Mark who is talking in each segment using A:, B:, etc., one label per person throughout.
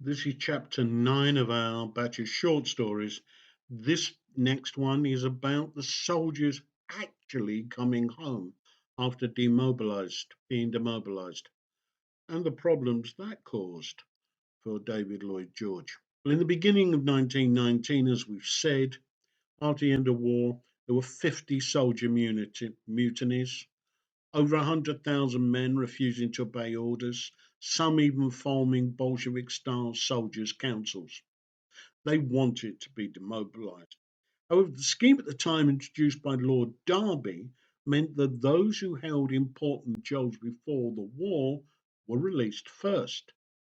A: This is chapter 9 of our batch of short stories. This next one is about the soldiers actually coming home after being demobilized, and the problems that caused for David Lloyd George. Well, in the beginning of 1919, as we've said, after the end of war, there were 50 soldier mutinies, over 100,000 men refusing to obey orders, some even forming Bolshevik style soldiers' councils. They wanted to be demobilised. However, the scheme at the time introduced by Lord Derby meant that those who held important jobs before the war were released first.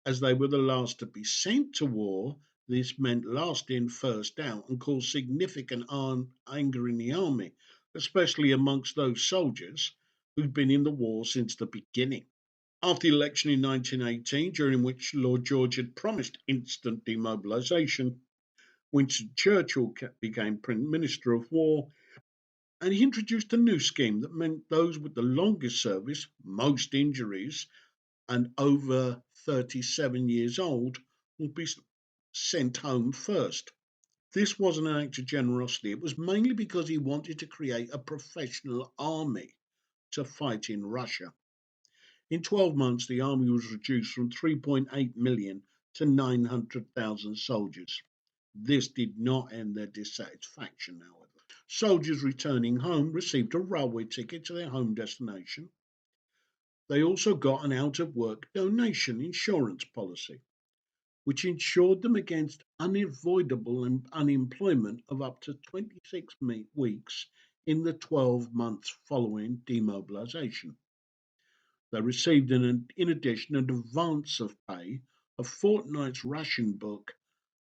A: As they were the last to be sent to war, this meant last in, first out, and caused significant anger in the army, especially amongst those soldiers who'd been in the war since the beginning. After the election in 1918, during which Lord George had promised instant demobilisation, Winston Churchill became Prime Minister of War, and he introduced a new scheme that meant those with the longest service, most injuries, and over 37 years old would be sent home first. This wasn't an act of generosity, it was mainly because he wanted to create a professional army to fight in Russia. In 12 months, the army was reduced from 3.8 million to 900,000 soldiers. This did not end their dissatisfaction, however. Soldiers returning home received a railway ticket to their home destination. They also got an out of work donation insurance policy, which insured them against unavoidable unemployment of up to 26 weeks in the 12 months following demobilisation. They received, in addition, an advance of pay, a fortnight's ration book,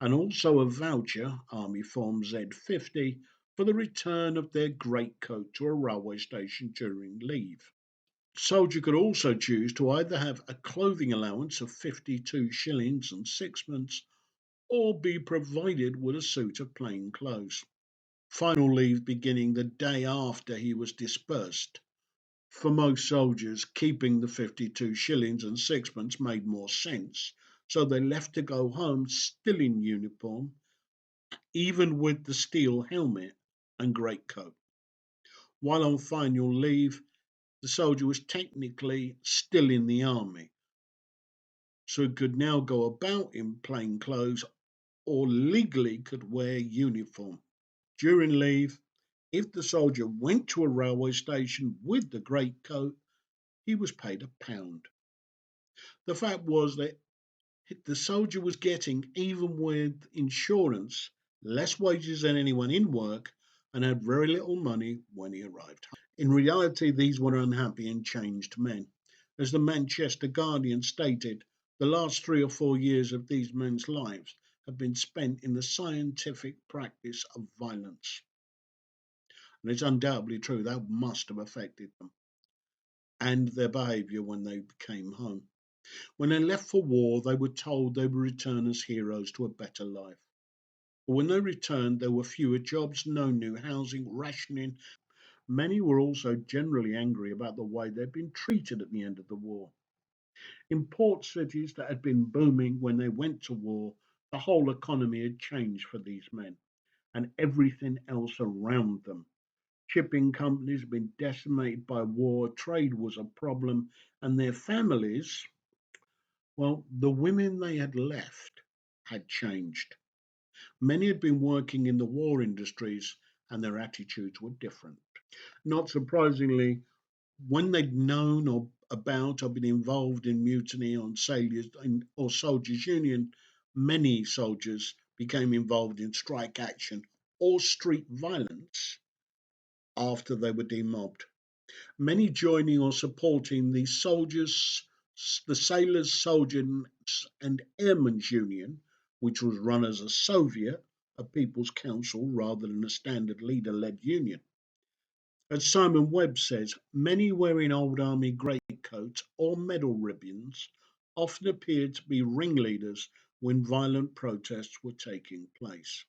A: and also a voucher, Army Form Z50, for the return of their greatcoat to a railway station during leave. Soldier could also choose to either have a clothing allowance of 52 shillings and sixpence or be provided with a suit of plain clothes. Final leave beginning the day after he was dispersed. For most soldiers, keeping the 52 shillings and sixpence made more sense, so they left to go home still in uniform, even with the steel helmet and greatcoat. While on final leave, the soldier was technically still in the army, so could now go about in plain clothes or legally could wear uniform. During leave, if the soldier went to a railway station with the greatcoat, he was paid £1. The fact was that the soldier was getting, even with insurance, less wages than anyone in work and had very little money when he arrived. In reality, these were unhappy and changed men. As the Manchester Guardian stated, the last 3 or 4 years of these men's lives have been spent in the scientific practice of violence. And it's undoubtedly true that must have affected them and their behaviour when they came home. When they left for war, they were told they would return as heroes to a better life. But when they returned, there were fewer jobs, no new housing, rationing. Many were also generally angry about the way they'd been treated at the end of the war. In port cities that had been booming when they went to war, the whole economy had changed for these men and everything else around them. Shipping companies had been decimated by war, trade was a problem, and their families, well, the women they had left had changed. Many had been working in the war industries and their attitudes were different. Not surprisingly, when they'd known or about or been involved in mutiny on sailors or soldiers' union, many soldiers became involved in strike action or street violence after they were demobbed. Many joining or supporting the Sailors, Soldiers and Airmen's Union, which was run as a Soviet, a people's council rather than a standard leader led union. As Simon Webb says, many wearing old army greatcoats or medal ribbons often appeared to be ringleaders when violent protests were taking place.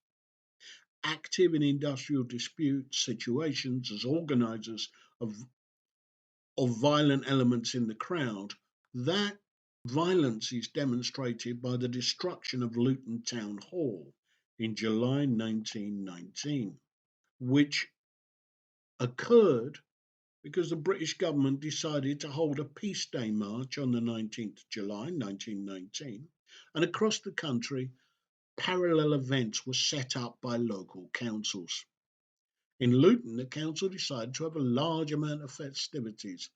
A: Active in industrial dispute situations as organisers of violent elements in the crowd, that Violence is demonstrated by the destruction of Luton Town Hall in July 1919, which occurred because the British government decided to hold a Peace Day march on the 19th of July 1919, and across the country, parallel events were set up by local councils. In Luton, the council decided to have a large amount of festivities,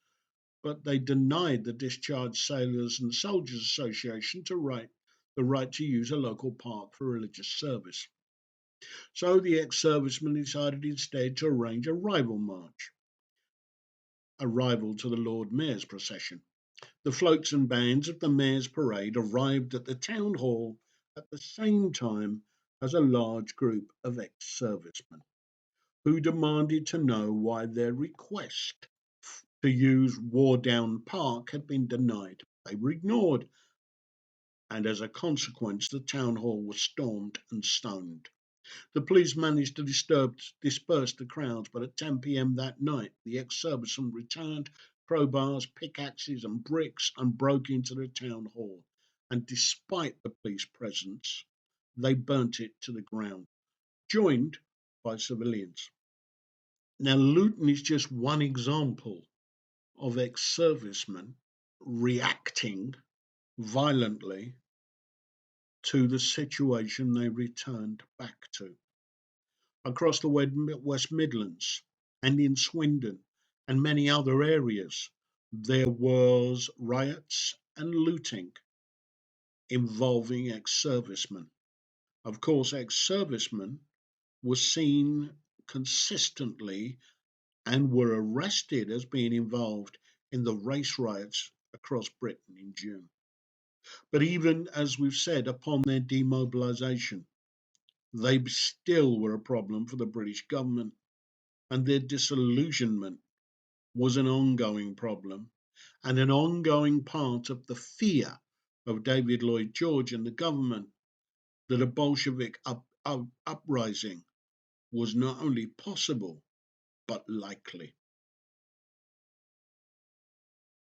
A: but they denied the Discharged Sailors and Soldiers Association the right to use a local park for religious service. So the ex-servicemen decided instead to arrange a rival march, a rival to the Lord Mayor's procession. The floats and bands of the Mayor's parade arrived at the town hall at the same time as a large group of ex-servicemen who demanded to know why their request to use Wardown Park had been denied. They were ignored, and as a consequence, the town hall was stormed and stoned. The police managed to disperse the crowds, but at 10 p.m. that night, the ex-servicemen returned crowbars, pickaxes, and bricks and broke into the town hall. And despite the police presence, they burnt it to the ground, joined by civilians. Now, Luton is just one example of ex-servicemen reacting violently to the situation they returned back to. Across the West Midlands and in Swindon and many other areas, there was riots and looting involving ex-servicemen. Of course, ex-servicemen were seen consistently and were arrested as being involved in the race riots across Britain in June. But even as we've said, upon their demobilisation, they still were a problem for the British government, and their disillusionment was an ongoing problem and an ongoing part of the fear of David Lloyd George and the government that a Bolshevik uprising was not only possible but likely.